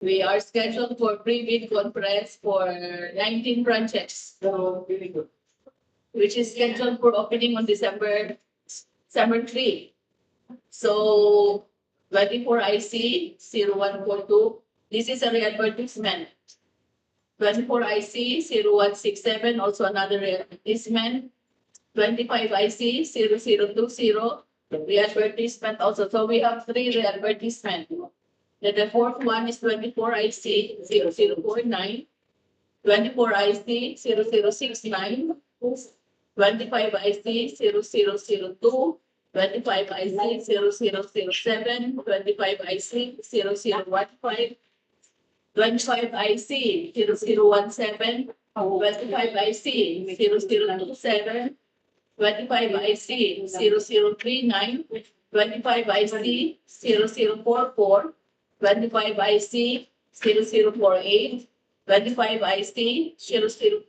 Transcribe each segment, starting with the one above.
We are scheduled for pre-bid conference for 19 projects, which is scheduled for opening on December 3. So 24 IC 0142. This is a re-advertisement. 24 IC 0167, also another re-advertisement. 25 IC 0020, re-advertisement also. So we have 3 re-advertisement. Then the fourth one is 24 IC 0049, 24 IC 0069, 25 IC 0002, 25 IC 0007, 25 IC 0015, 25 IC 0017, 25 IC 0027, 25 IC 0039, 25 IC 0044, 25 IC 0048, 25 IC 0050,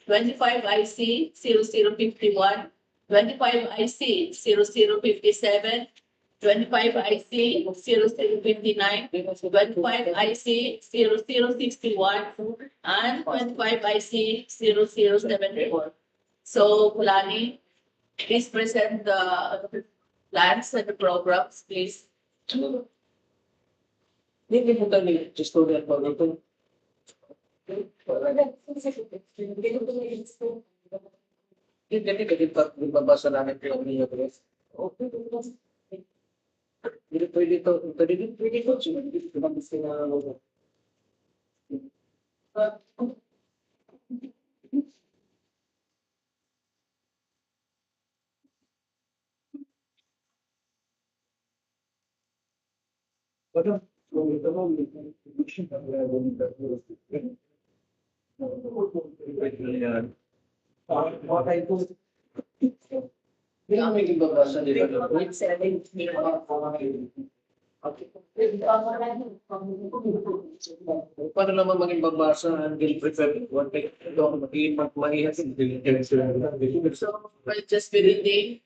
25 IC 0051, 25 IC 0057, 25 IC 0059, 25 IC 0061, and 25 IC 0074. So, Lani, please present the plans and the programs, please. Hindi mo kami just go there for ito. Hindi babasa namin yung niyo guys. Okay. Hindi pwede to. Hindi gusto na paano naman maging babasa ang prefer one take ito mag-iingat So, we'll just be reading.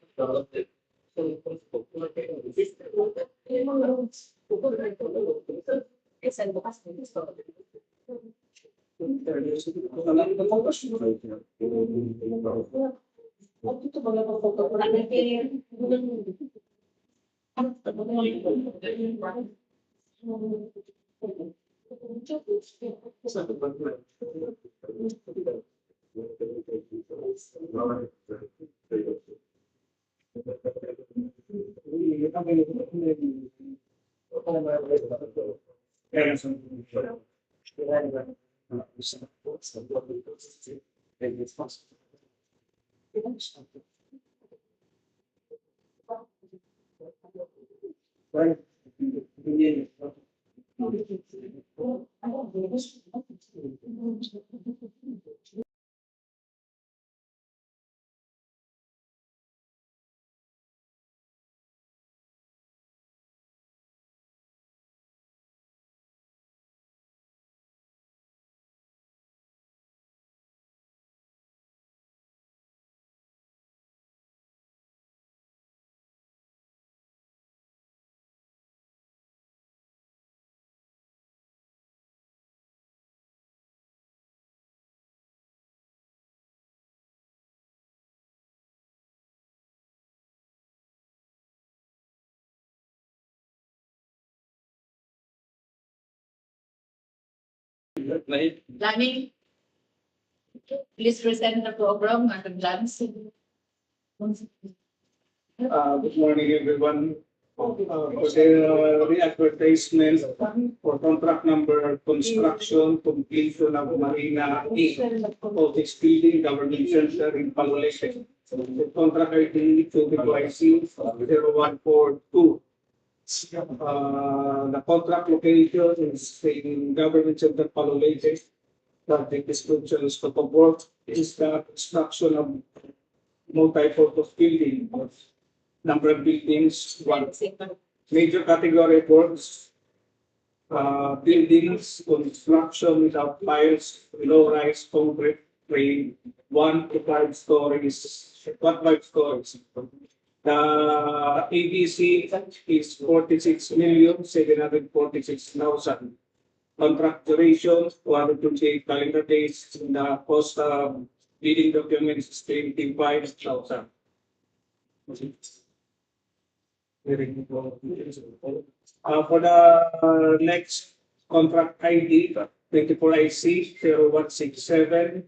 Lani, please present the program and the plans. Good morning, everyone. For the re-advertisement for contract number construction completion of Marina Office Building Government Center in Palolete. The contract ID IC 0142. The contract location is in Government Center Palolete. Project description is to work is the construction of multi-purpose building. Number of buildings, one major category works, buildings, construction without piles, low-rise concrete frame, 1 to 5 stories, 5 stories. The ABC is 46,746,000. Contract duration, 228 calendar days. The cost of bidding documents is 25,000. For the next contract ID, 24IC 0167.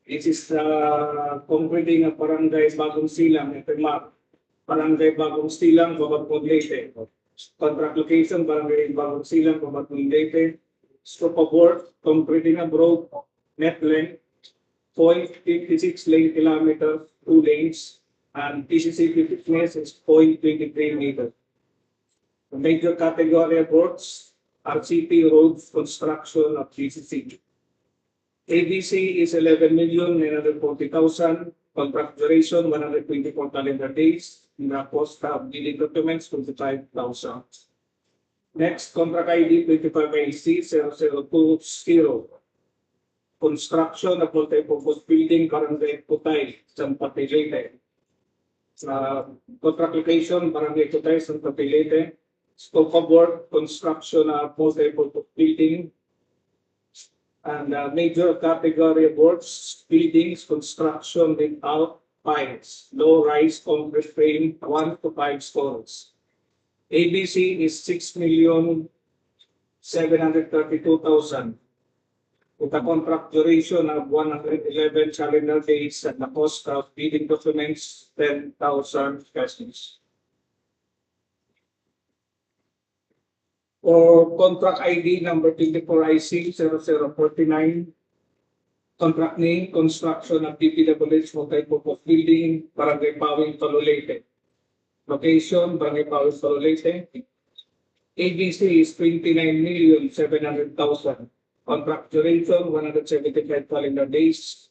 This is the concreting of Barangay Bagong Silang, FMAP. Barangay Bagong Silang, Babatpong Leyte. Contract location, Barangay Bagong Silang, Babatpong Leyte. Scope of work, concreting of road, net length, 0.56 lane kilometers, 2 lanes, and TCC thickness is 0.23 meters. The major category of works, RCP roads construction of TCC. ABC is 11,940,000. Contract duration 124 calendar days. The cost of bidding documents 25,000. Next, contract ID 25IC 0020. Construction of multi-purpose building, Barangay Putay, Sampati Leyte. Contract location, Barangay Putay, Sampati Leyte. Scope of work, construction of multi-purpose building. And major category of works, buildings, construction without piles, low-rise concrete frame, 1 to 5 stories. ABC is 6,732,000. With a contract duration of 111 calendar days and the cost of bidding documents 10,000 pesos. For contract ID number 24IC 0049, contract name, construction of DPWH multi-purpose building, Barangay Pawing, Tololete. Location, Barangay Pawing, Tololete. ABC is 29,700,000. Contract duration, 175 calendar days.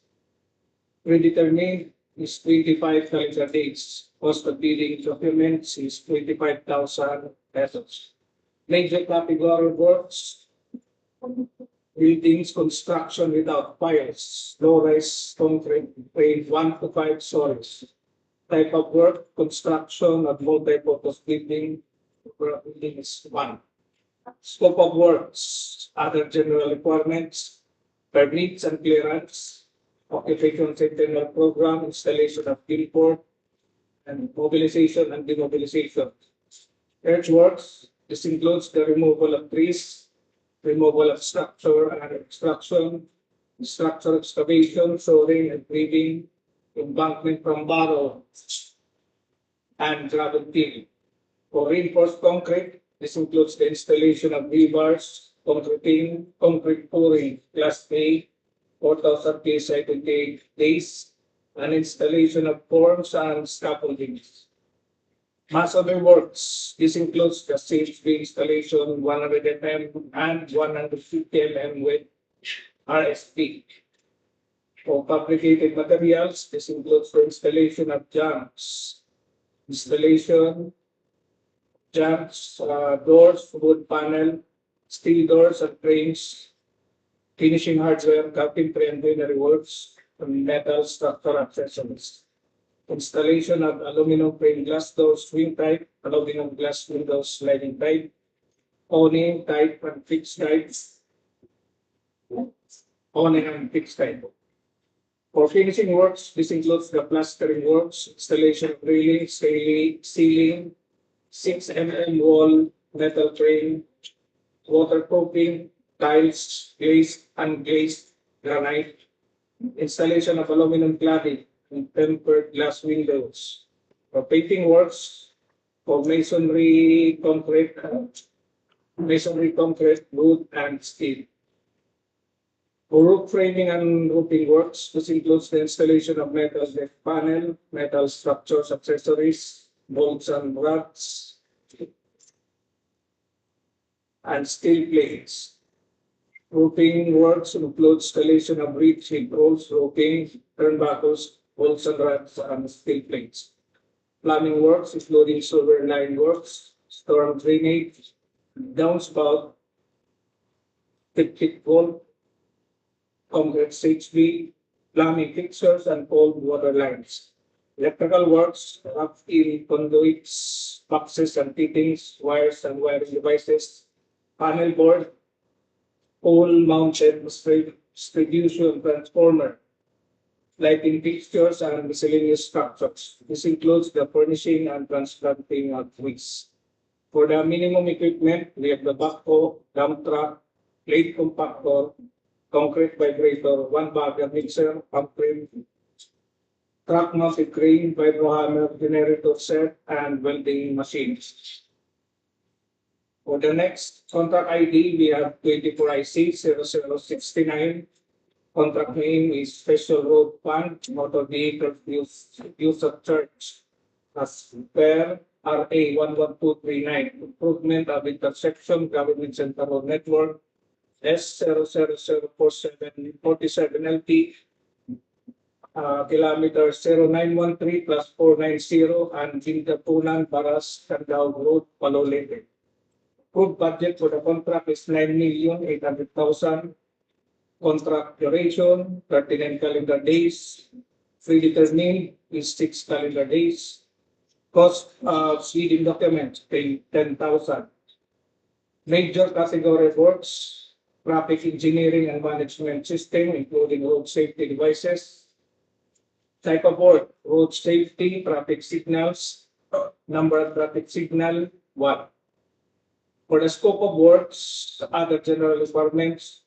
Predetermined is 25 calendar days. Cost of bidding documents is 25,000 pesos. Major category works, buildings, construction without piles, low-rise concrete frame 1 to 5 stories. Type of work, construction of multi-purpose building is 1. Scope of works, other general requirements, permits and clearance, occupation centennial program, installation of billboard, and mobilization and demobilization. Earthworks, this includes the removal of trees, removal of structure and extraction, structure excavation, shoring and grading, embankment from barrow, and gravel till. For reinforced concrete, this includes the installation of rebars, concreting, concrete pouring, Class A, 4,000 PSI 28 days, and installation of forms and scaffoldings. Masonry works, this includes the safety installation 100 mm and 150 mm with RSP. For fabricated materials, this includes the installation of jambs, doors, wood panel, steel doors and frames, finishing hardware, carpentry and joinery works, and metal structure accessories. Installation of aluminum frame glass doors, swing type, aluminum glass windows, sliding type, awning type and fixed type. Awning and fixed type. For finishing works, this includes the plastering works, installation of railings, ceiling, 6 mm wall, metal frame, waterproofing, tiles, glazed, unglazed granite, installation of aluminum cladding, and tempered glass windows. For painting works, for masonry concrete, wood, and steel. For roof framing and roofing works, this includes the installation of metal deck panel, metal structures, accessories, bolts and rods, and steel plates. Roofing works include installation of reed sheet rolls, roofing, turnbuckles, bolts and rods, and steel plates. Plumbing works, including sewer line works, storm drainage, downspout, pit wall, concrete HV, plumbing fixtures, and cold water lines. Electrical works, rough in conduits, boxes and fittings, wires and wiring devices, panel board, pole mounted distribution transformer, lighting fixtures and miscellaneous structures. This includes the furnishing and transplanting of trees. For the minimum equipment, we have the backhoe, dump truck, plate compactor, concrete vibrator, one bagger mixer, pump crane, truck mounted crane, vibrohammer, generator set, and welding machines. For the next contract ID, we have 24IC 0069. Contract name is Special Road Fund, Motor Vehicle Use of Church, as per RA 11239, Improvement of Intersection Government Center Road Network, S000447 LT, kilometer 0913 plus 490 and Bintapunan, Baras, Candao Road, Palolete. Approved budget for the contract is 9,800,000. Contract duration 39 calendar days. Free determined is 6 calendar days. Cost of seeding documents pay 10,000. Major category works, traffic engineering and management system, including road safety devices. Type of work, road safety, traffic signals, number of traffic signal, 1. For the scope of works, other general requirements,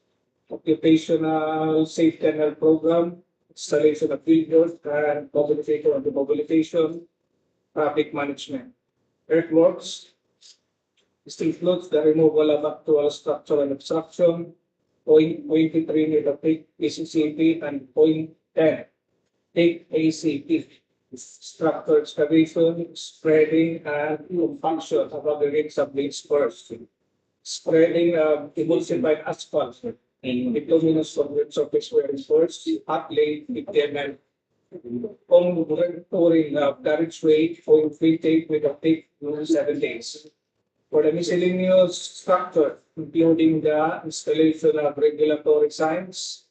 occupational safety and health program, installation of billboards and mobilization of the mobilization, traffic management. Earthworks, this includes the removal of actual structural obstruction, 0.23 meter thick PCCP and 0.10 thick ACP. Structure excavation, spreading, and compaction of aggregates of base first. Spreading of emulsified asphalt in bituminous concrete surface wearing first, hot laid 50 ml. Touring of carriageway, 0.3 tape with a tape 7 days. For the miscellaneous structure, including the installation of regulatory signs,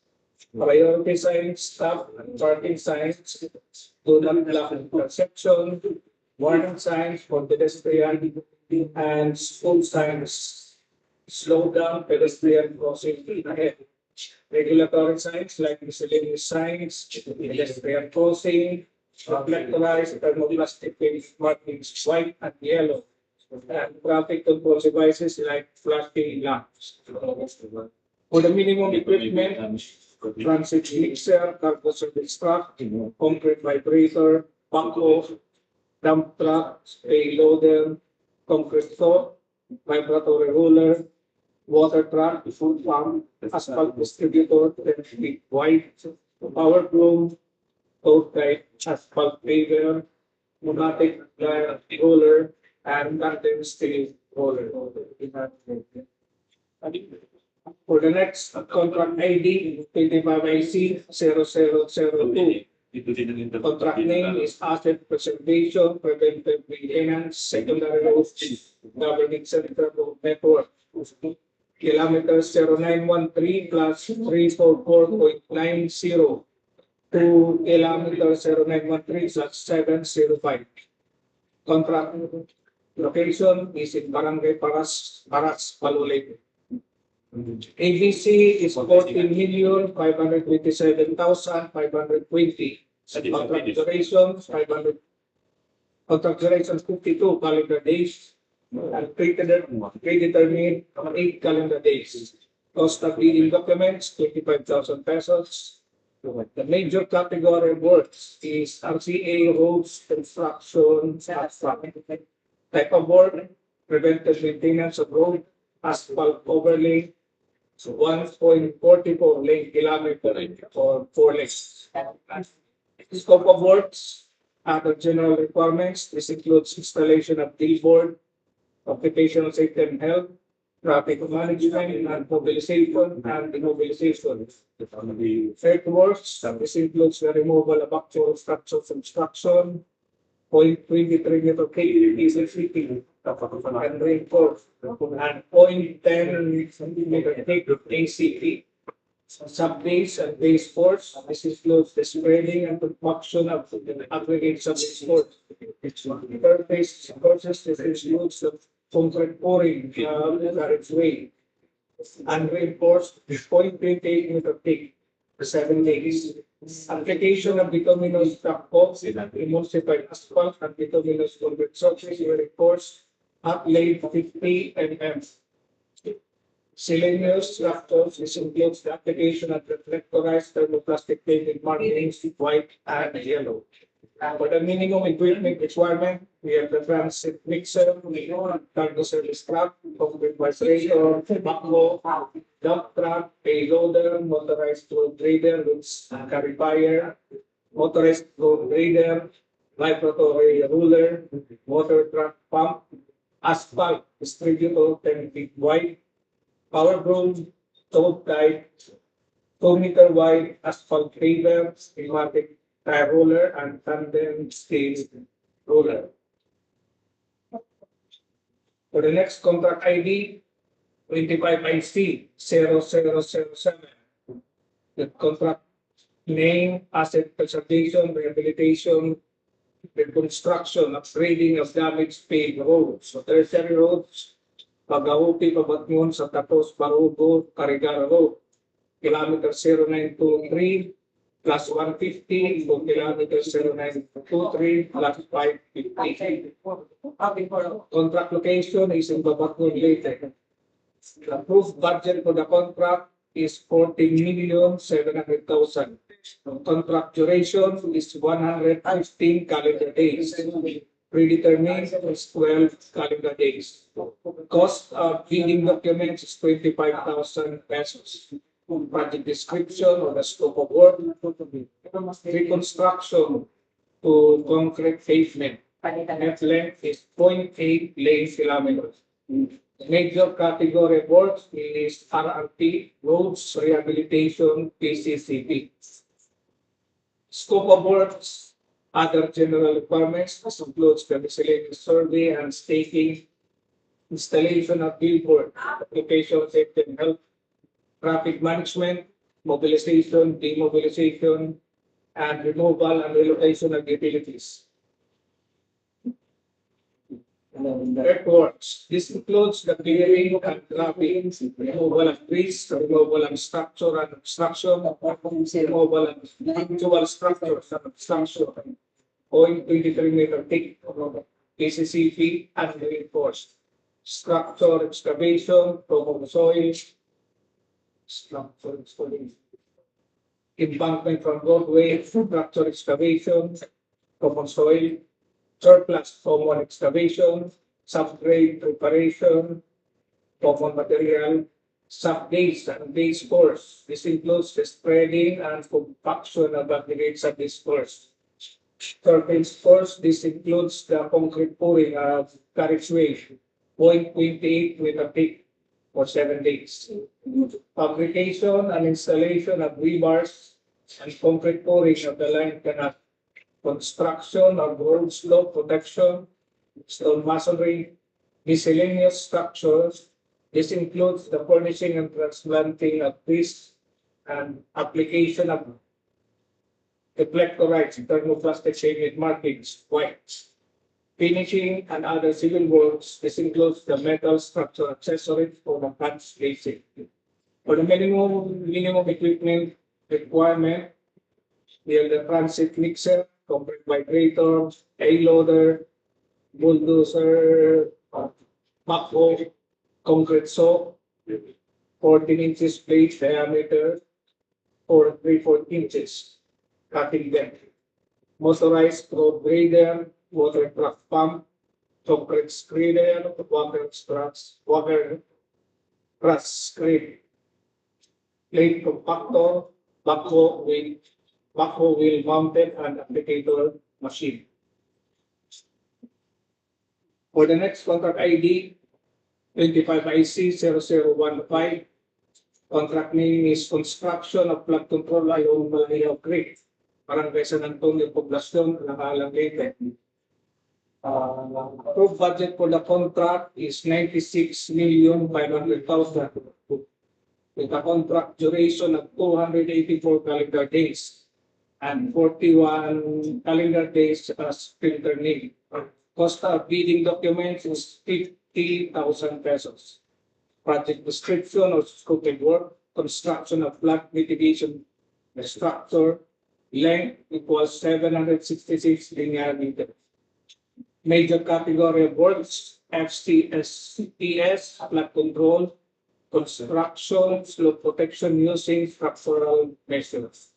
priority signs, stop and parking signs, do not block intersection, warning signs for pedestrian, and school signs, slow down pedestrian crossing ahead. Regulatory signs like miscellaneous signs, pedestrian crossing, reflectorized thermoplastic markings white and yellow, and traffic control devices like flashing lamps. For the minimum equipment, transit mixer, cargo service truck, concrete vibrator, backhoe, dump truck, payloader, concrete saw, vibratory roller, water truck, food pump, asphalt distributor, 10 feet wide, power broom, tote type, asphalt paver, pneumatic roller, and content steel roller. For the next contract ID, 25IC 0002. Contract name is Asset Preservation, Preventive Maintenance, Secondary Roads, Governing Center Road Network. Kilometers 0913 plus 344.90 to kilometers 0913 plus 705. Contract location is in Barangay Paras, Palolete. ABC is 14,527,520. Contract duration 500. Contract duration 52 calendar days. And predetermined 8 calendar days. Cost of leading documents 25,000 pesos. The major category of works is RCA roads, construction, asphalt. Type of work, preventive maintenance of road, asphalt overlay, 1.44 lane kilometer for 4 lanes. Scope of works, other general requirements. This includes installation of billboard, occupational safety and health, traffic management, and mobilization and immobilization. Earthworks, this includes the removal of actual structures obstruction, 0.23 meter thick PCCP and reinforced, and 0.10 centimeter thick ACP. sub-base and base force. This includes the spreading and production of the aggregate sub-base force. Per-base forces, this includes the concrete pouring, carriageway, and reinforced 0.28 meter thick for 7 days. Application of bituminous backbox in emulsified asphalt and bituminous concrete surface reinforced at length 50 mm. Selenious structures, this includes the application of reflectorized thermoplastic painted markings, white and yellow. For the minimum equipment requirement, we have the transit mixer, cargo service truck, concrete vibrator, backhoe, dump truck, payloader, motorized road grader with carry fire, motorized road grader, vibratory ruler, water truck pump, asphalt distributor 10 feet wide, power broom, tow type, 2 meter wide asphalt grader, pneumatic tire roller, and tandem scale roller. For the next contract ID, 25IC 0007. The contract name, asset preservation, rehabilitation, reconstruction, upgrading of damaged paved roads. So tertiary roads, Pagaupi, Pabatngon, sa Tapos, Barugo, Carigara Road, kilometer 0923 plus 150 to kilometer 0923 plus 550. Contract location is in Babatngon, Leyte. The approved budget for the contract is 14,700,000. The contract duration is 115 calendar days. Predetermined is 12 calendar days. Cost of bidding documents is 25,000 pesos. Project description or the scope of work, reconstruction to concrete pavement. Net length is 0.8 lane kilometers. Major category works is RRT, roads rehabilitation, PCCP. Scope of works, other general requirements, this includes the miscellaneous survey and staking, installation of billboard, occupational safety and health, traffic management, mobilization, demobilization, and removal and relocation of utilities. Earthworks. This includes the clearing and trapping, removal of trees, removal of structure and obstruction, removal of actual structures and obstruction, 0.23 meter thick, PCCP and reinforced. Structure excavation, from soil, structure excavation. Embankment from roadway, structure excavation, common soil, surplus common excavation, subgrade preparation, common material, sub-base and base course. This includes the spreading and compaction of aggregates at this course. Surface course, this includes the concrete pouring of carriageway, 0.28 with a peak for 7 days. Fabrication and installation of rebars and concrete pouring of the line canal. Construction of road slope protection, stone masonry, miscellaneous structures. This includes the furnishing and transplanting of trees and application of reflectorides, thermoplastic shaded markings, white. Finishing and other civil works. This includes the metal structure accessories for the plant spacing. For the minimum equipment requirement, we have the transit mixer, concrete vibrator, payloader, bulldozer, backhoe, concrete saw, 14 inches blade diameter, or 3/4 inches cutting depth. Motorized road grader, water truck pump, concrete screener, water truss screen, plate compactor, backhoe wheel mounted and applicator machine. For the next contract ID, 25IC 0015, contract name is construction of flood control along Malayaw Creek, Barangay San Antonio, Poblacion, Langalang, Leyte. Approved budget for the contract is 96,500,000. with a contract duration of 284 calendar days and 41 calendar days as printer need. Cost of bidding documents is 50,000 pesos. Project description or scope of work, construction of flood mitigation structure, length equals 766 linear meters. Major category of works, FCSPS, flood control, construction, slope protection using structural measures.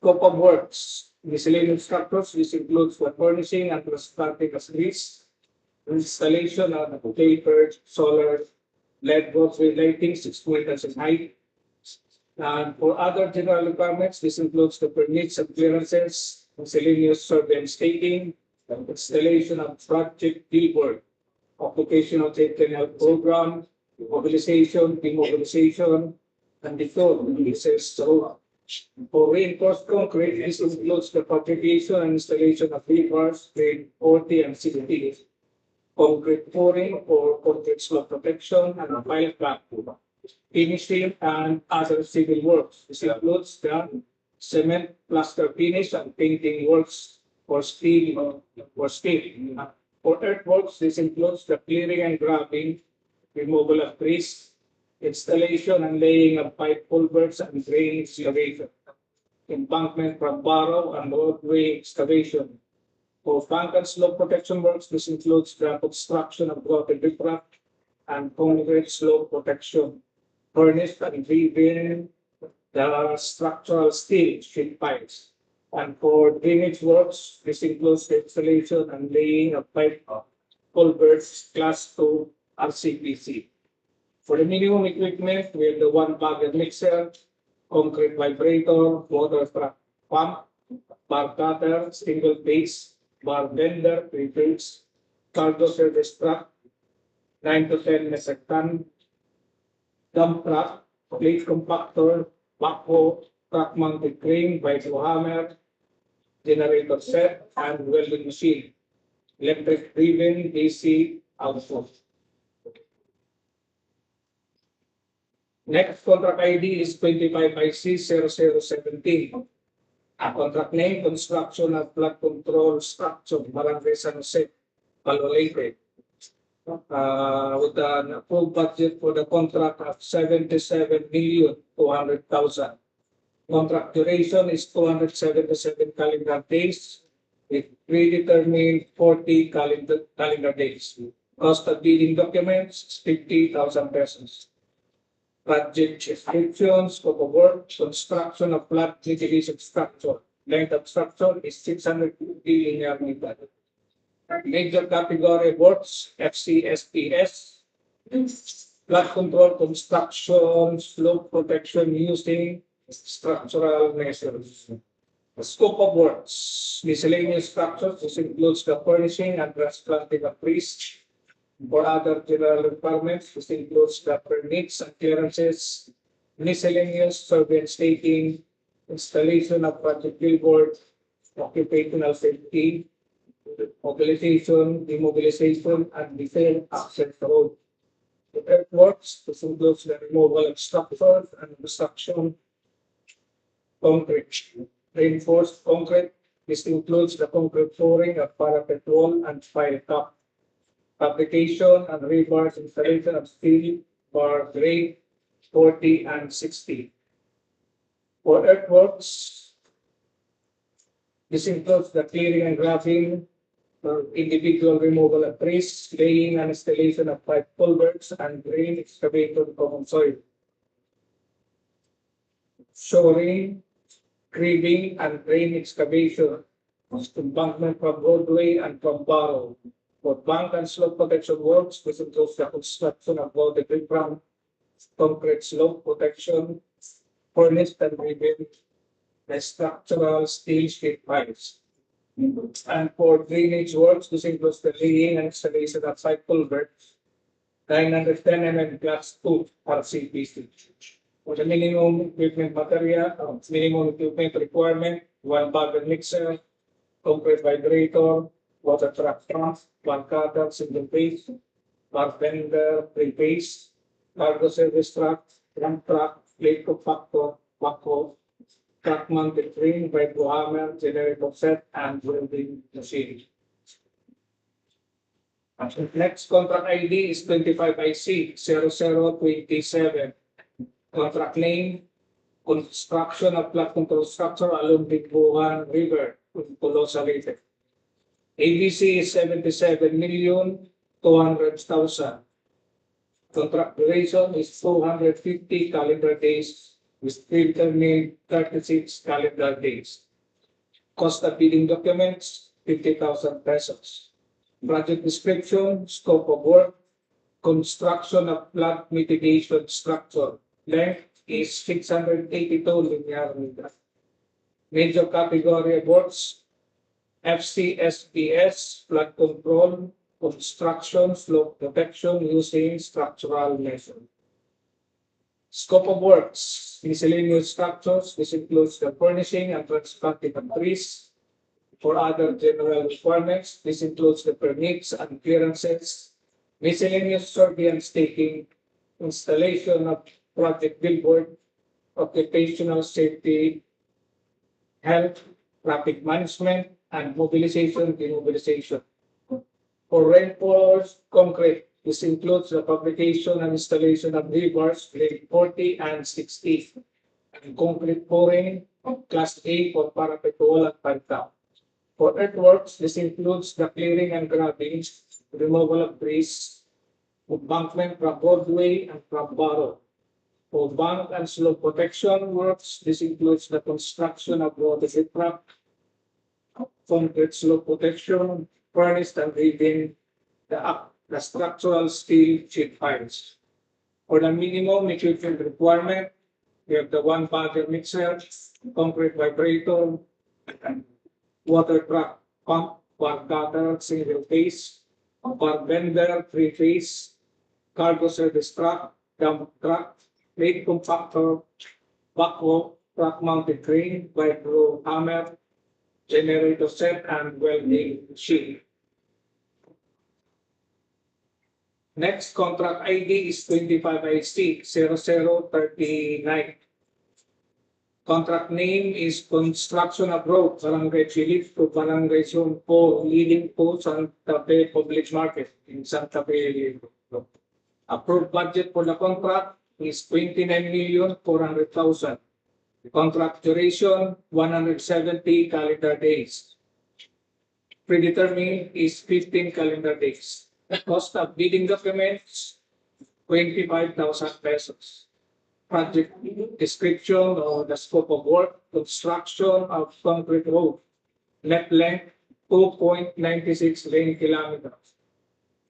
Scope of works, miscellaneous structures, this includes for furnishing and transplanting as lease, installation of tapered solar LED bulbs with lighting 6 meters in height. And for other general requirements, this includes the permits and clearances, miscellaneous survey and staking, installation of project billboard, application of canal program, mobilization, demobilization, and the flow releases. So for reinforced concrete, this includes the fabrication and installation of rebars, grade 40 and 60, concrete pouring or concrete slope protection, and a pile platform, finishing and other civil works. This includes the cement plaster finish and painting works for steel. For earthworks, this includes the clearing and graving, removal of trees, installation and laying of pipe culverts and drain excavation, embankment from barrow and roadway excavation. For bank and slope protection works, this includes the construction of broken riprap and concrete slope protection, furnished and rebuild the structural steel sheet pipes. And for drainage works, this includes the installation and laying of pipe culverts class 2 RCPC. For the minimum equipment, we have the 1 bagger mixer, concrete vibrator, water truck pump, bar cutter, single phase, bar bender, 3 phase, cargo service truck, 9 to 10 metric ton, dump truck, plate compactor, backhoe, truck mounted crane, vital hammer, generator set, and welding machine, electric driven AC output. Next contract ID is 25IC0017. Contract name, construction of flood control structure, Barangay San Jose, Balolete. With an approved budget for the contract of 77,200,000. Contract duration is 277 calendar days with predetermined 40 calendar days. Cost of bidding documents, 50,000 pesos. Project description, scope of work, construction of flood mitigation structure. Length of structure is 650 linear meters. Major category works, FCSPS, flood control construction, slope protection using structural measures. The scope of works, miscellaneous structures, this includes the furnishing and transplanting of trees. For other general requirements, this includes the permits and clearances, miscellaneous survey and staking, installation of project billboard, occupational safety, mobilization, demobilization, and defense access road. The earthworks, this includes the removal of structures and construction concrete. Reinforced concrete, this includes the concrete pouring of parapet wall and pile top. Fabrication and rebars installation of steel bar grade 40 and 60. For earthworks, this includes the clearing and graving, individual removal of trees, laying and installation of pipe culverts, and drain excavation common soil. Shoring, cribbing, and drain excavation, embankment from roadway and from barrow. For bank and slope protection works, this includes the construction of loaded riprap, concrete slope protection, furnished and rebuilt the structural steel sheet pipes. And for drainage works, this includes the laying and installation of pipe culverts, 910 mm class 2 RCPC. For the minimum equipment material, minimum equipment requirement, 1 bagger mixer, concrete vibrator, water truck pump, bar cutter, single phase, bar bender, 3 phase, cargo service truck, dump truck, plate compactor, backhoe, truck mounted crane, vibrohammer, generator set, and welding machine. Next contract ID is 25IC 0027. Contract name, construction of flood control structure along Bigbuhan River, Tolosa, Leyte. ABC is 77,200,000. Contract duration is 250 calendar days with predetermined 36 calendar days. Cost of bidding documents, 50,000 pesos. Project description, scope of work, construction of flood mitigation structure. Length is 682 linear meters. Major category of works, FCSPS, flood control, construction, slope protection using structural measure. Scope of works, miscellaneous structures. This includes the furnishing and transplanting of trees. For other general requirements, this includes the permits and clearances, miscellaneous survey and staking, installation of project billboard, occupational safety, health, traffic management, and mobilization, demobilization. For reinforced concrete, this includes the fabrication and installation of rebars grade 40 and 60, and concrete pouring of class A for parapet wall and pipe down. For earthworks, this includes the clearing and grubbing, removal of trees, embankment from roadway and from barrow. For bank and slope protection works, this includes the construction of water trap, concrete slope protection, furnace and reading the structural steel sheet piles. For the minimum equipment requirement, we have the one bagger mixer, concrete vibrator, water truck pump, bar cutter, single phase, bar bender, 3-phase, cargo service truck, dump truck, plate compactor, backhoe, truck mounted crane, vibrohammer, generator set, and welding machine. Next contract ID is 25IC 0039. Contract name is Construction of Road, Barangay Chilip to Barangay Zone 4, leading to Santa Fe Public Market in Santa Fe. Approved budget for the contract is 29,400,000. The contract duration, 170 calendar days. Predetermined is 15 calendar days. The cost of bidding documents, 25,000 pesos. Project description or the scope of work, construction of concrete road, net length 2.96 lane kilometers.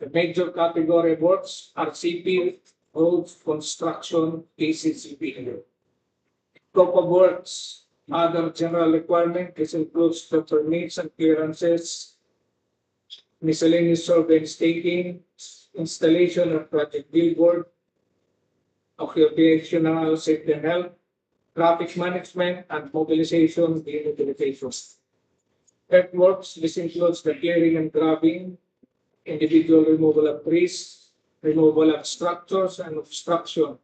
The major category of works are CP, roads, construction, PCCP. Scope of works, other general requirement, this includes the permits and clearances, miscellaneous survey and staking, installation of project billboard, occupational safety and health, traffic management, and mobilization, demobilization. Earthworks, this includes the clearing and grubbing, individual removal of trees, removal of structures and obstruction,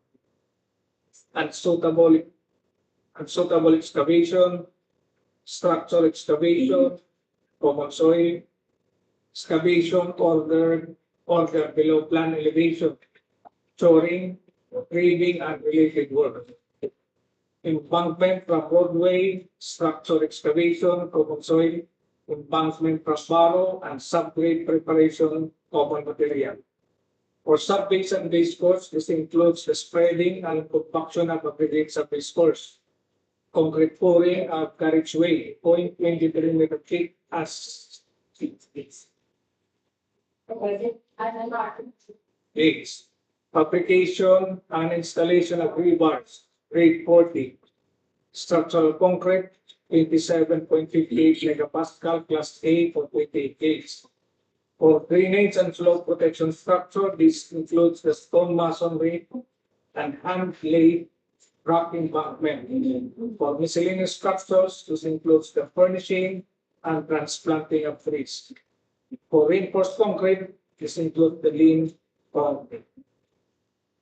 unsuitable excavation, structural excavation, common soil, excavation ordered below plan elevation, shoring, grading, and related work. Embankment from roadway, structure excavation, common soil, embankment from barrow, and subgrade preparation, common material. For sub-base and base course, this includes the spreading and compaction of aggregate sub-base course, concrete pouring of carriageway, 0.23 meter thick as base. Fabrication and installation of rebars, grade 40. Structural concrete, 27.58 megapascal, class A for 28 days. For drainage and flow protection structure, this includes the stone masonry and hand-laid rock embankment. For miscellaneous structures, this includes the furnishing and transplanting of trees. For reinforced concrete, this includes the lean concrete.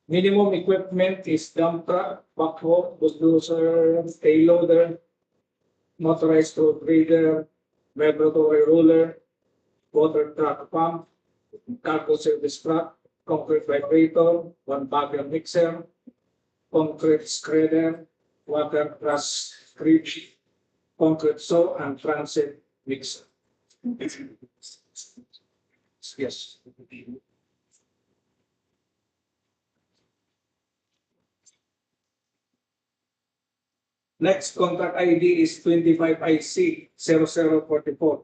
Minimum equipment is dump truck, backhoe, bulldozer, payloader, motorized road grader, vibratory roller, water truck pump, cargo service truck, concrete vibrator, one bagger mixer, concrete spreader, water crush screech, concrete saw, and transit mixer. Yes. Next contract ID is 25IC 0044.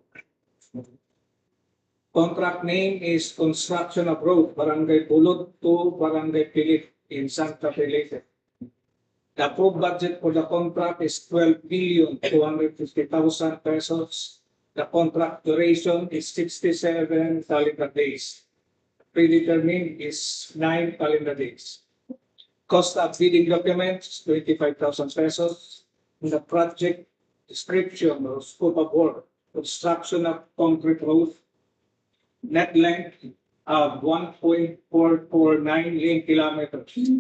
Contract name is Construction of Road, Barangay Bulod to Barangay Pilit in Santa Fe Leyte. The approved budget for the contract is 12,250,000 pesos. The contract duration is 67 calendar days. Predetermined is 9 calendar days. Cost of bidding documents, 25,000 pesos. The project description or scope of work, construction of concrete road, net length of 1.449 lane kilometers.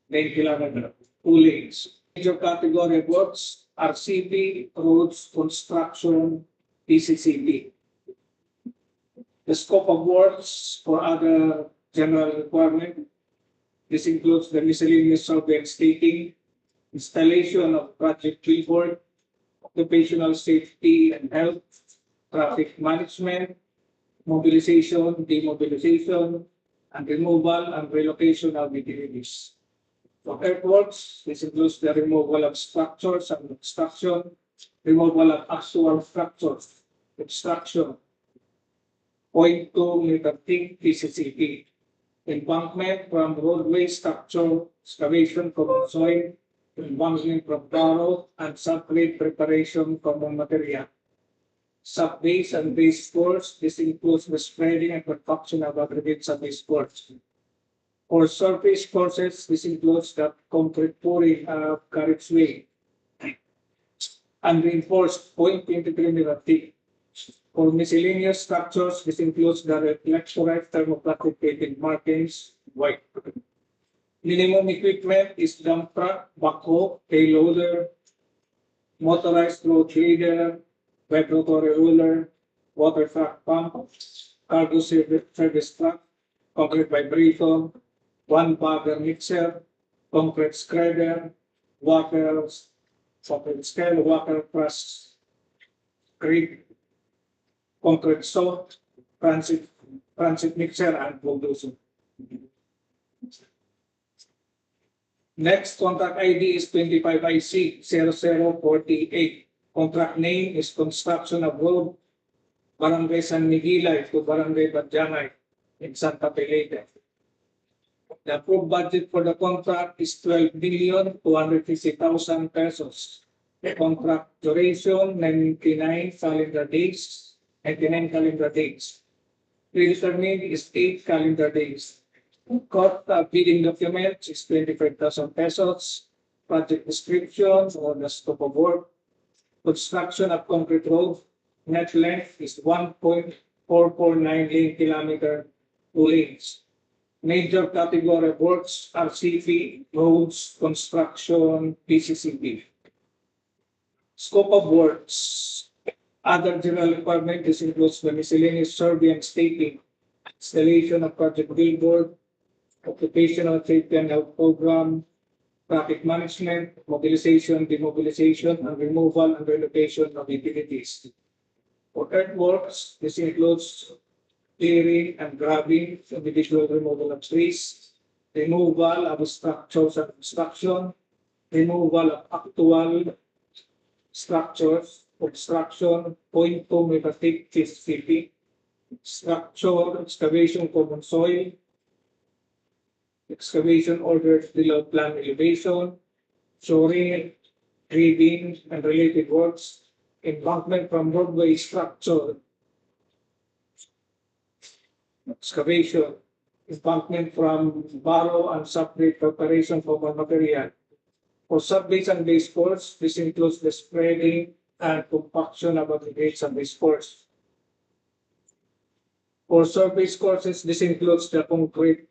Lane kilometer, 2 lanes. Major category of works, RCP, roads, construction, PCCP. The scope of works for other general requirement. This includes the miscellaneous survey and staking, installation of project billboard, occupational safety and health, traffic management, mobilization, demobilization, and removal and relocation of utilities. For earthworks, this includes the removal of structures and construction, removal of actual structures, construction, 0.2 meter thick PCCP, embankment from roadway structure, excavation from soil, embankment from barrow, and subgrade preparation from material. Sub-base and base course, this includes the spreading and construction of aggregate sub-base course. For surface courses, this includes the concrete pouring of carriageway and reinforced 0.23 meter thick. For miscellaneous structures, this includes the reflectorite thermoplastic painted markings, white. Minimum equipment is dump truck, backhoe, payloader, motorized road grader, vibratory roller, water truck pump, cargo service truck, concrete vibrator, one bagger mixer, concrete spreader, water, concrete scale, water press, grid, concrete saw, transit mixer, and bulldozer. Next contract ID is 25IC 0048. Contract name is Construction of Road, Barangay San Miguelay to Barangay Badyanay in Santa Fe Leyte. The approved budget for the contract is 12,250,000 pesos. The contract duration 99 calendar days. Predetermined is 8 calendar days. Cost of bidding documents is 25,000 pesos. Project description or the scope of work. Construction of concrete road. Net length is 1.449 lane kilometer, 2 lanes. Major category of works are RCP, roads, construction, PCCP. Scope of works. Other general requirement, this includes the miscellaneous survey and staking, installation of project billboard, occupational safety and health program, traffic management, mobilization, demobilization, and removal and relocation of utilities. For earthworks, this includes clearing and grubbing, individual removal of trees, removal of structures and construction, removal of actual structures, obstruction, 0.2 meter thick PCCP, structure, excavation common soil, excavation orders below plan elevation, shoring, grading, and related works, embankment from roadway structure, excavation, embankment from barrow and subgrade preparation for material. For sub-base and base course, this includes the spreading and compaction of aggregates and base course. For surface courses, this includes the concrete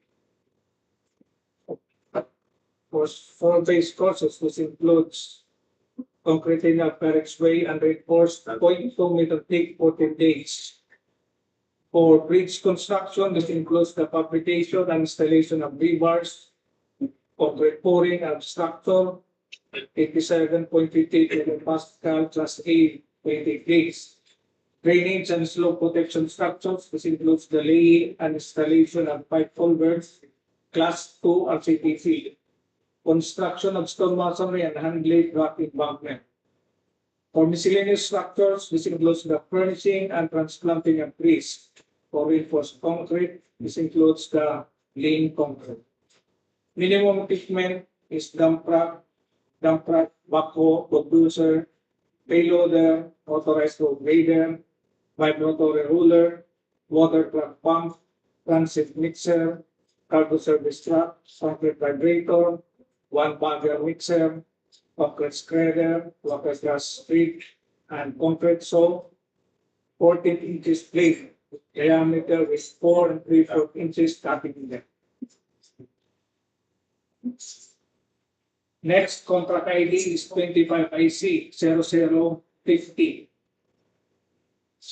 for 4 base courses, which includes concreting of carriageway and reinforced 0.2 meter thick 14 days. For bridge construction, this includes the fabrication and installation of rebars, concrete pouring and structure, 87.58 megapascal class A 20 days. Drainage and slope protection structures, this includes the laying and installation of pipe culverts, class 2 RCTC. Construction of stone masonry and hand-laid rock embankment. For miscellaneous structures, this includes the furnishing and transplanting of trees. For reinforced concrete, this includes the laying concrete. Minimum equipment is dump truck, backhoe, bulldozer, payloader, motorized road grader, vibratory ruler, water truck pump, transit mixer, cargo service truck, concrete vibrator, one bagger mixer, concrete spreader, water gas street, and concrete saw, 14 inches plate, diameter with 4 and 3/4 inches cutting depth. Next contract ID is 25IC 0050.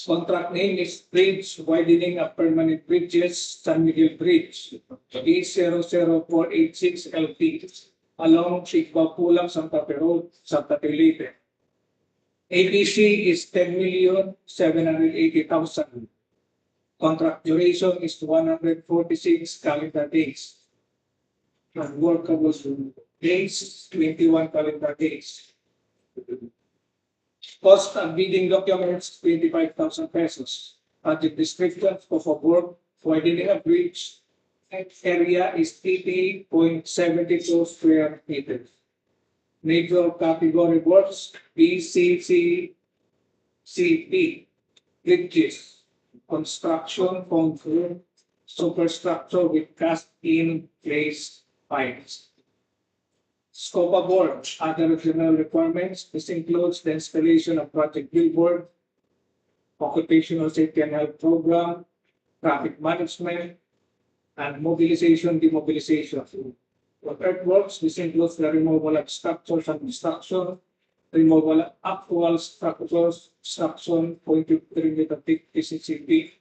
Contract name is Bridge Widening of Permanent Bridges, San Miguel Bridge, D00486 LT, along Sigbapulang, Santa Fe Road, Santa Fe Leyte. ABC is 10,780,000. Contract duration is 146 calendar days. And workable days, 21 calendar days. Cost of bidding documents, 25,000 pesos. Project description, scope of work, widening a bridge. Area is 80.72 square meters. Major category works, BCCCP, bridges, construction, concrete, superstructure with cast-in place pipes. Scope of work, other general requirements. This includes the installation of project billboard, occupational safety and health program, traffic management, and mobilization, demobilization. For earthworks, this includes the removal of structures and construction, removal of actual structures, construction, 0.3 meter thick PCCP,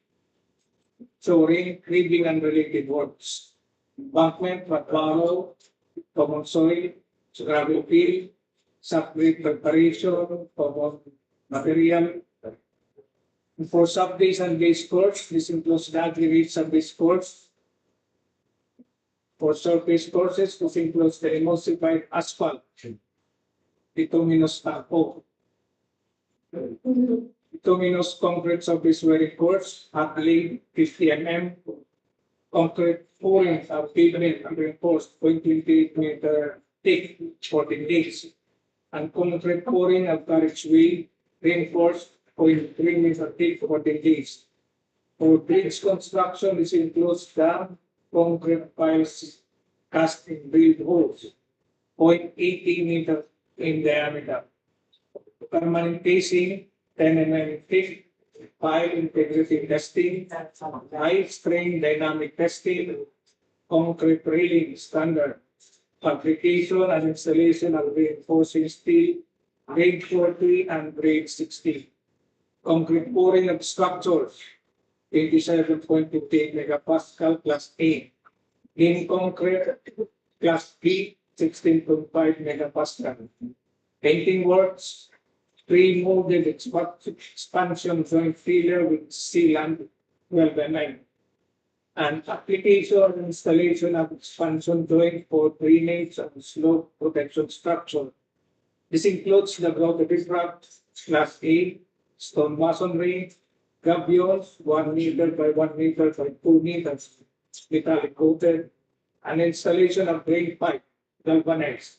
shoring, ribbing, and related works. Embankment, barrow, common soil, gravel field, subgrade preparation, common material. For sub-base and base course, this includes the aggregate sub-base course. For surface courses, this includes the emulsified asphalt, bituminous tapo, bituminous concrete surface wearing course, hot laid 50 mm, concrete pouring of pavement reinforced 0.28 meter thick 14 days, and concrete pouring of carriageway reinforced 0.3 meter thick 14 days. For bridge construction, this includes the concrete piles cast in drilled holes, 0.80 meter in diameter. Permanent casing, 10 mm thick, pile integrity testing, high strain dynamic testing, concrete railing standard, fabrication and installation of reinforcing steel, grade 40 and grade 60. Concrete pouring of structures, 87.58 megapascal class A. In concrete, class B, 16.5 megapascal. Painting works, pre-molded expansion joint filler with sealant 12 mm. And application and installation of expansion joint for drainage and slope protection structure. This includes the grouted riprap, class A, stone masonry, gabions, 1 meter by 1 meter by 2 meters, metallic coated, and installation of drain pipe, galvanized.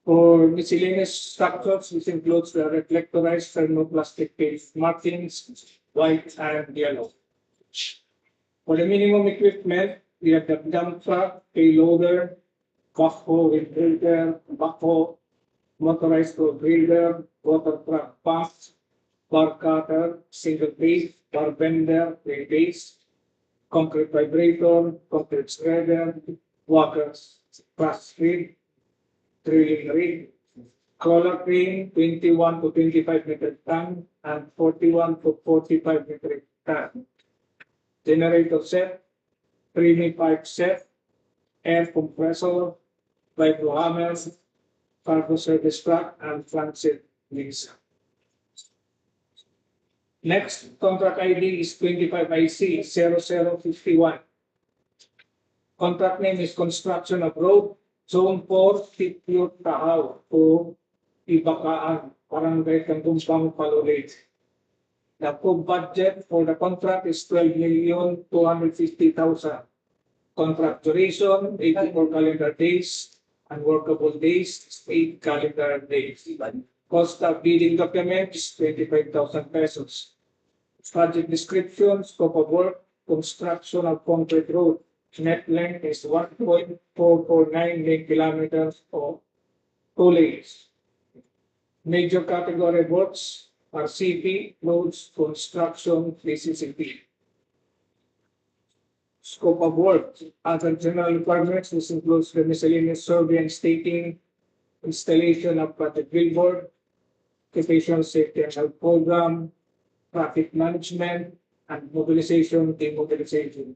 For miscellaneous structures, this includes the reflectorized thermoplastic paste markings, white and yellow. For the minimum equipment, we have the dump truck, payloader, backhoe with grader, backhoe, motorized road grader, water truck pump, bar cutter, single base, bar bender, three base, concrete vibrator, concrete shredder, walkers, fast feed, drilling rig, crawler crane 21 to 25 metric ton and 41 to 45 metric ton. Generator set, premium pipe set, air compressor, vibrohammers, cargo service truck, and transit lease. Next contract ID is 25IC 0051. Contract name is Construction of Road, Zone 4, Tipyot, Tahaw, to Ibacaan, Barangay Kandumpang, Palolate. The approved budget for the contract is 12,250,000. Contract duration, 84 calendar days, and workable days, is 8 calendar days. Cost of bidding documents, 25,000 pesos. Project description, scope of work, construction of concrete road. Net length is 1.449 lane kilometers or 2 lanes. Major category works are CP, roads, construction, PCCP. Scope of work, other general requirements, this includes the miscellaneous survey and staking, installation of project billboard, occupational safety and health program, traffic management, and mobilization, demobilization.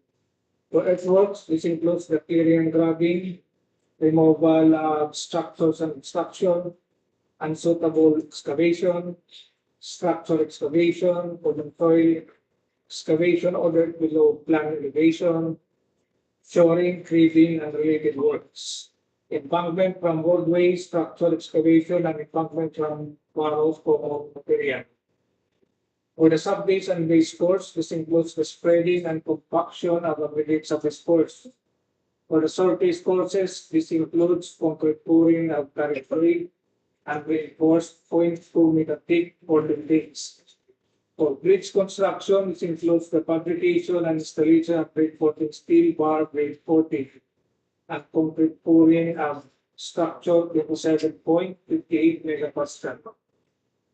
For earthworks, this includes the clearing and grubbing, removal of structures and obstruction, unsuitable excavation, structural excavation, golden soil excavation ordered below plan elevation, shoring, cribbing, and related works. Embankment from roadways, structural excavation, and embankment from barrows for material. For the sub-base and base course, this includes the spreading and compaction of aggregates of this course. For the surface courses, this includes concrete pouring of territory and reinforced 0.2 meter thick for the base. For bridge construction, this includes the fabrication and installation of grade 14 steel bar grade 40 and concrete pouring of structure 27.58 megapascal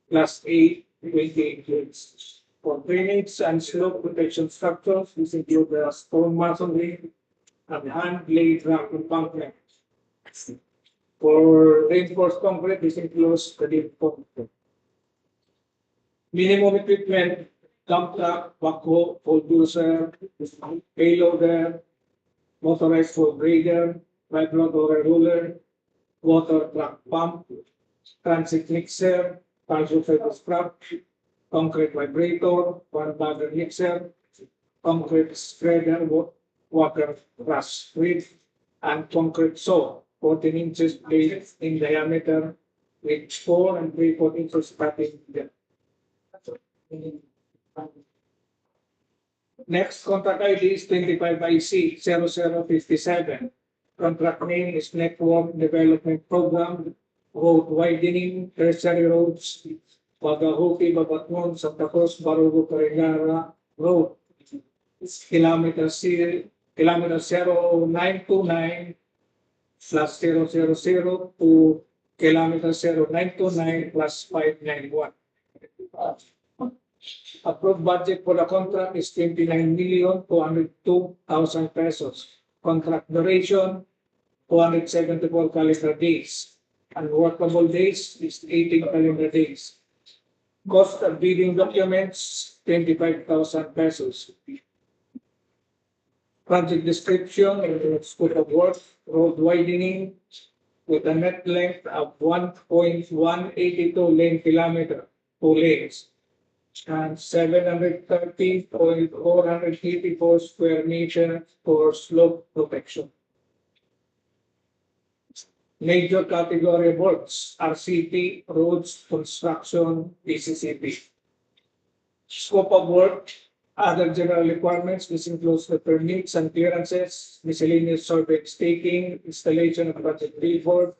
plus 28 grades. For drainage and slope protection structures, this include the stone masonry and hand-laid rock embankment. For reinforced concrete, this includes the deep concrete. Minimum equipment, dump truck, backhoe, bulldozer, payloader, motorized full grader, vibrotor roller, water truck pump, transit mixer, partial surface truck, concrete vibrator, one bagger mixer, concrete spreader, water rush grid, and concrete saw, 14 inches blade in diameter with 4 and 3/4 inches cutting depth. Next contract ID is 25IC 0057. Contract name is Network Development Program, Road Widening, Tertiary Roads, Pagahuki, Babatnon, Santa Cruz, Barugo, Carigara Road. Kilometer 0929 plus 000 to kilometer 0929 plus 591. Approved budget for the contract is 29,202,000 pesos. Contract duration 274 calendar days. And workable days is 18 calendar days. Cost of bidding documents 25,000 pesos. Project description and scope of work, road widening with a net length of 1.182 lane kilometer, 2 lanes, and 730.484 square meter for slope protection. Major category works, RCP, roads, construction, PCCP. Scope of work, other general requirements, this includes the permits and clearances, miscellaneous survey staking, installation of project billboard,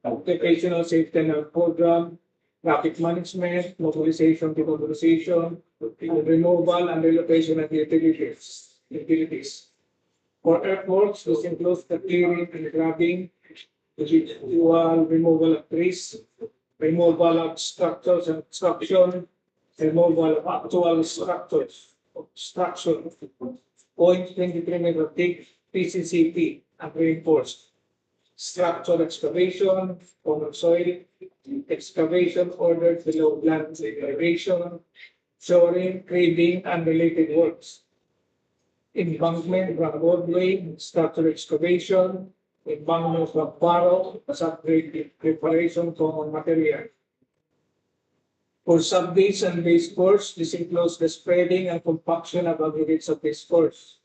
occupational safety and health program, traffic management, mobilization, demobilization, removal and relocation of utilities. For earthworks, this includes the clearing and grubbing, visual removal of trees, removal of structures and obstruction, removal of actual structures, obstruction, 0.23 meter thick, PCCP, and reinforced. structural excavation, common soil, excavation ordered below land elevation, shoring, grading, and related works. Embankment from roadway, structural excavation, embankment from barrow, subgrade preparation, common material. For sub-base and base course, this includes the spreading and compaction of aggregates of base course.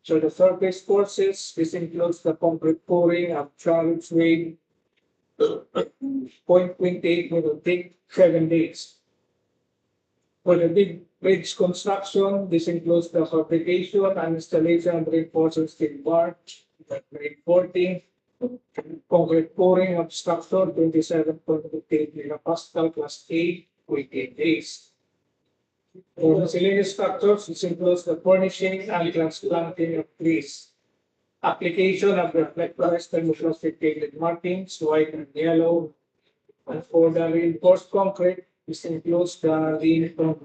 So the surface courses, this includes the concrete pouring of Charlotte's Way, 0.28 will take 7 days. For the big bridge construction, this includes the fabrication and installation of reinforced steel bar, grade 40, concrete pouring of structure 27.58 megapascal class A, 28 days. For miscellaneous structures, this includes the furnishing and transplanting of trees. Application of reflectorized thermoplastic painted markings, white and yellow. And for the reinforced concrete, this includes the reinforced.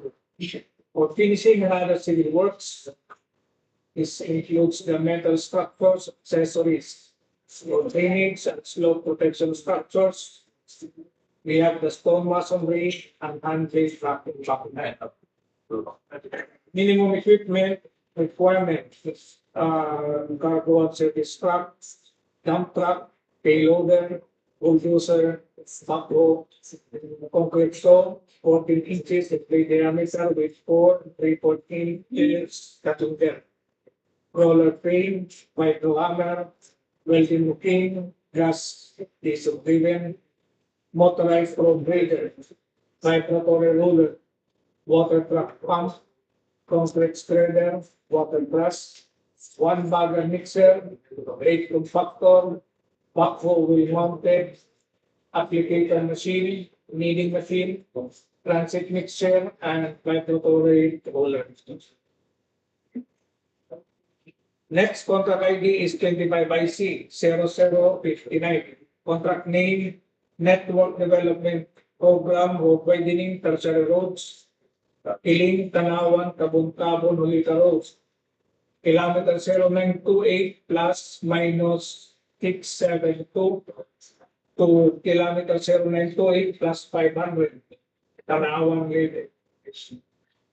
For finishing and other civil works, this includes the metal structures, accessories. For drainage and slope protection structures, we have the stone masonry and hand-raised wrapping document. Minimum equipment requirements, cargo and service truck, dump truck, payloader, bulldozer, backhoe, concrete stone, 14 inches in blade diameter with 314 units cutting depth. Roller frame, micro hammer, welding machine, gas diesel driven, motorized road grader, vibratory roller, water truck pump, concrete spreader, water brush, one bagger mixer, 8 compactor, backhoe wheel mounted, applicator machine, kneading machine, transit mixer, and vibratory roller. Next contract ID is 25IC 0059. Contract name, Network Development Program, Road Widening, Tertiary Roads, Iling, Tanawan, Tabon-Tabon, Hulita Roads. Kilometer 0928 plus minus 672 to kilometer 0928 plus 500. Tanawan Leyte.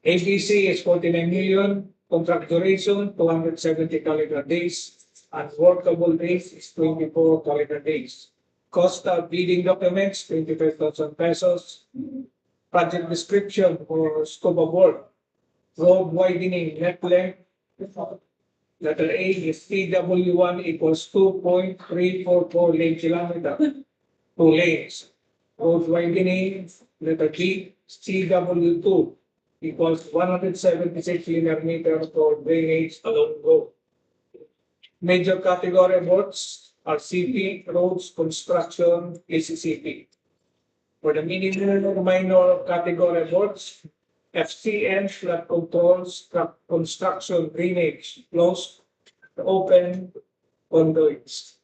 ABC is 49 million. Contract duration 270 calendar days. And workable days is 24 calendar days. Cost of bidding documents 25,000 pesos. Project description for scope of work. Road widening net length. Letter A is TW1 equals 2.344 lane kilometer. 2 lanes. Road widening. Letter B, CW2 equals 176 linear meter for drainage along road. Major category boards are CP, roads, construction, ACCP. For the minor minor category boards, FCN, flood controls, construction, drainage, closed, open, conduits.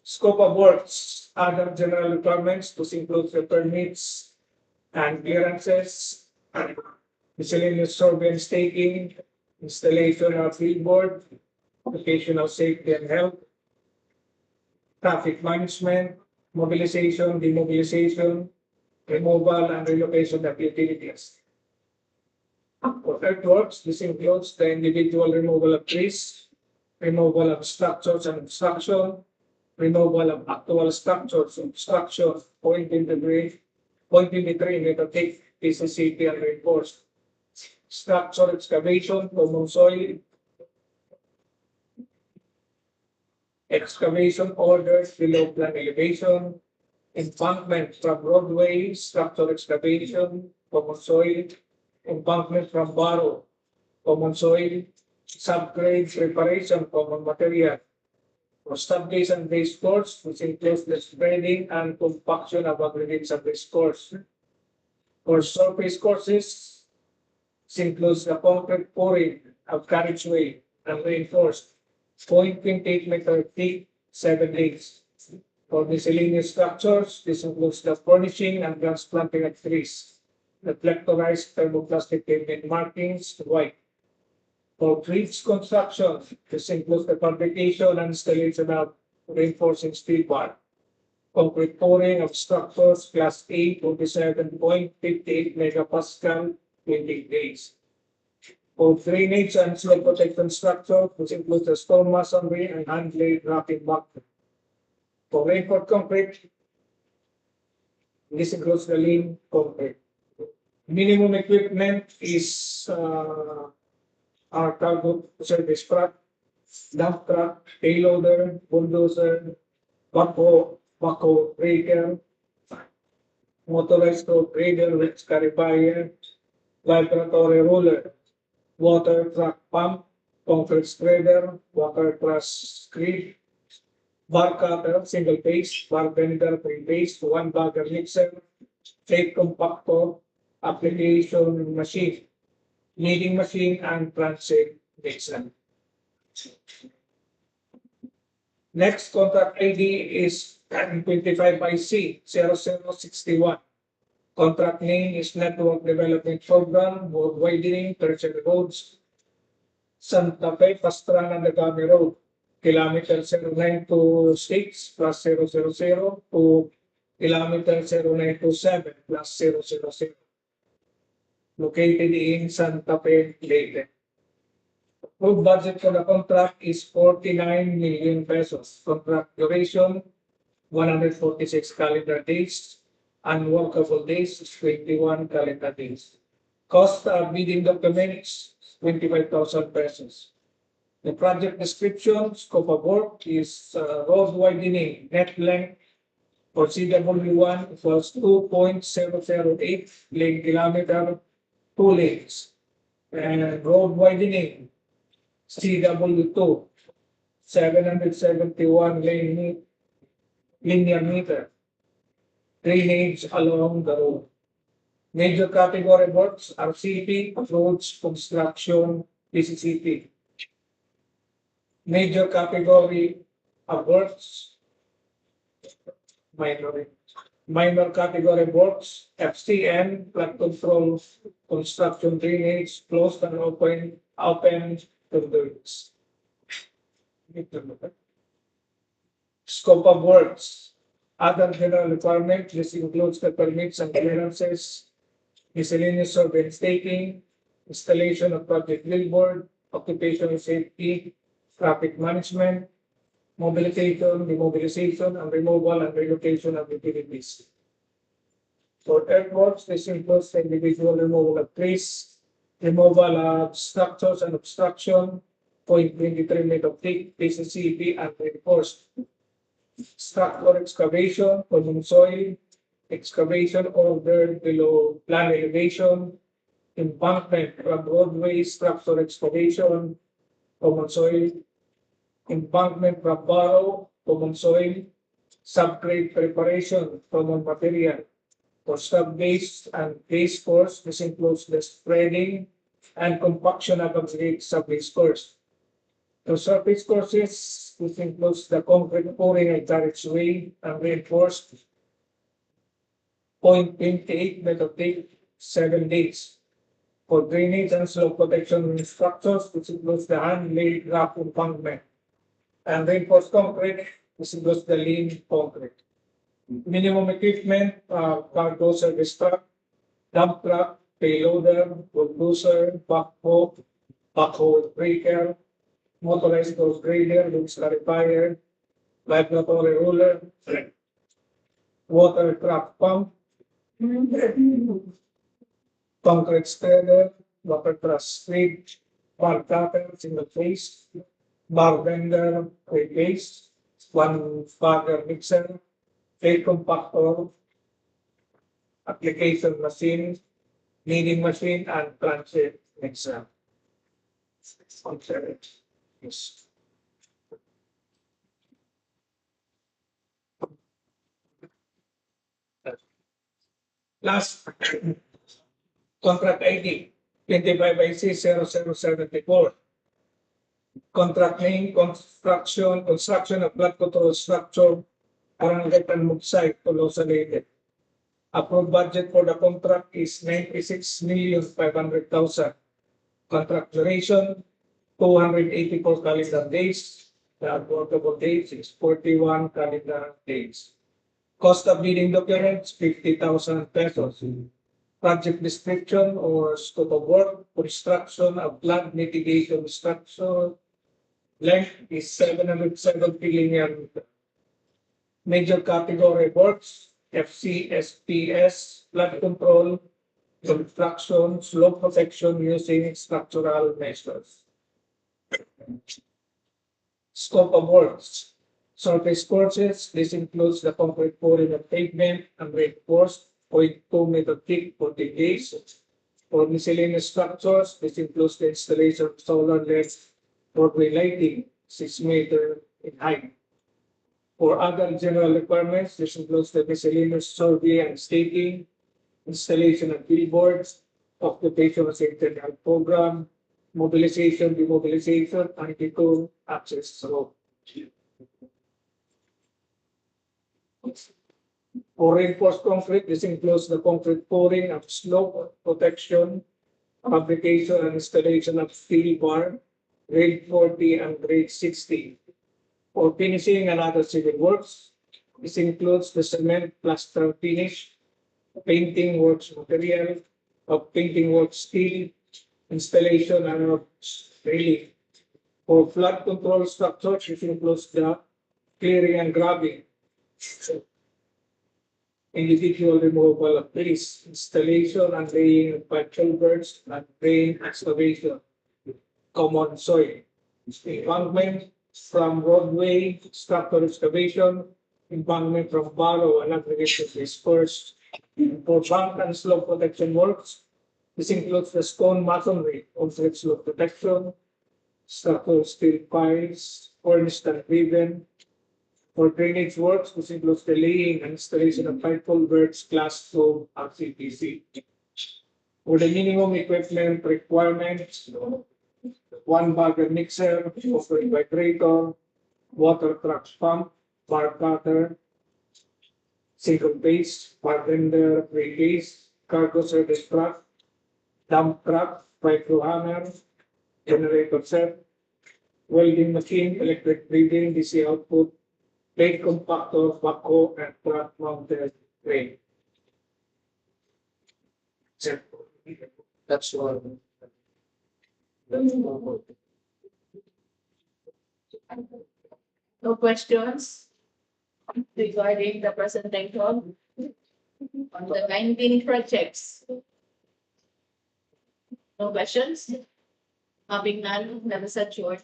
Scope of works, other general requirements, to include the permits and clearances, miscellaneous survey and staking, installation of billboard, occupational safety and health, traffic management, mobilization, demobilization, removal and relocation of utilities. For earthworks, this includes the individual removal of trees, removal of structures and obstruction, removal of actual structures, obstruction, point in the meter thick, PCCP and reinforced. Structure excavation, common soil, excavation orders below plan elevation, embankment from roadway, structure excavation, common soil, embankment from barrow, common soil, subgrade preparation, common material. For sub-base and base course, which includes the spreading and compaction of aggregates of base course. For surface courses, this includes the concrete pouring of carriageway and reinforced 0.28 meter thick, 7 days. For miscellaneous structures, this includes the furnishing and transplanting of trees, reflectorized thermoplastic painted markings, white. For bridge construction, this includes the fabrication and installation of reinforcing steel bar. Concrete pouring of structures class A 27.58 megapascal 20 days. For drainage and slope protection structure, which includes the stone masonry and hand-laid racking backer. For reinforced concrete, this includes the lean concrete. Minimum equipment is our cargo service truck, dump truck, payloader, bulldozer, backhoe breaker, motorized road grader with scarifier, vibratory roller, water truck pump, concrete spreader, water truss screed, bar cutter, single phase, bar bender, three phase, one bagger mixer, plate compactor, application machine, kneading machine, and transit mixer. Next contract ID is 25IC 0061. Contract name is Network Development Program, Road Widening, Tertiary Roads, Santa Fe, Pastrana, Dagami Road, kilometer 0926 plus 000 to kilometer 0927 plus 000. Located in Santa Fe, Leyte. Approved budget for the contract is 49 million pesos. Contract duration 146 calendar days. Unworkable days is 21 calendar days. Cost of bidding documents 25,000 pesos. The project description, scope of work is road widening, net length for CW1 equals 2.008 lane kilometer, 2 lanes. And road widening, CW2, 771 linear meter. Drainage along the road. Major category works are CP, roads, construction, PCCP. Major category of works, minor category works, FCN, flood control, construction, drainage, closed and open buildings. Scope of works. Other general requirements, this includes the permits and clearances, miscellaneous survey and staking, installation of project billboard, occupational safety, traffic management, mobilization, demobilization, and removal and relocation of utilities. For earthworks, this includes the individual removal of trees, removal of structures and obstruction, 0.23 meter thick, PCCP, and reinforced. Structural excavation, common soil, excavation ordered below plan elevation, embankment from roadway, structural excavation, common soil, embankment from borrow, common soil, subgrade preparation, common material. For sub-base and base course, this includes the spreading and compaction of aggregate sub-base course. The surface courses, which includes the concrete pouring and carriageway and reinforced 0.28 meter thick, 7 days. For drainage and slope protection structures, which includes the hand-laid rock embankment. And reinforced concrete, which includes the lean concrete. Minimum equipment, cargo service truck, dump truck, payloader, bulldozer, backhoe breaker, motorized road grader, with scarifier, vibratory roller, water truck pump, concrete spreader, water truss screed, bar cutter, single phase, bar bender, three phase, one bagger mixer, plate compactor, application machine, kneading machine, and transit mixer. Yes. Last contract ID 25IC 0074. Contract name construction of flood control structure, Barangay Tanmugsay, Tolosa, Leyte. Approved budget for the contract is 96,500,000. Contract duration 284 calendar days. The workable days is 41 calendar days. Cost of bidding documents, 50,000 pesos. Project description or scope of work, construction of flood mitigation structure. Length is 770 linear meter. Major category works, FCSPS, flood control, construction, slope protection using structural measures. Scope of works, surface courses, this includes the concrete pouring of pavement and reinforced 0.2 meter thick 40 days. For miscellaneous structures, this includes the installation of solar LED roadway lighting, 6 meter in height. For other general requirements, this includes the miscellaneous survey and staking, installation of billboards, occupation of internal program, mobilization, demobilization, and vehicle access road. For reinforced concrete, this includes the concrete pouring of slope protection, fabrication and installation of steel bar, grade 40 and grade 60. For finishing and other civil works, this includes the cement plaster finish, painting works material, of painting works steel, installation and of relief. For flood control structures, this includes the clearing and grubbing, individual removal of trees, installation and laying of pipe culverts, and drain excavation, common soil, embankment from roadway, structural excavation, embankment from borrow and aggregation dispersed. For bank and slope protection works, this includes the stone masonry, concrete slope protection, structural steel piles, furnished and driven. For drainage works, this includes the laying and installation of pipe culverts, class 2 RCPC. For the minimum equipment requirements, one bagger mixer, offering vibrator, water truck pump, bar cutter, single base, bartender, case, cargo service truck, dump truck, micro hammer, generator set, welding machine, electric breathing, DC output, plate compactor, backhoe, and truck mounted crane. That's one. No questions regarding the presentation on the 19 projects? No questions? Having none, let us adjourn.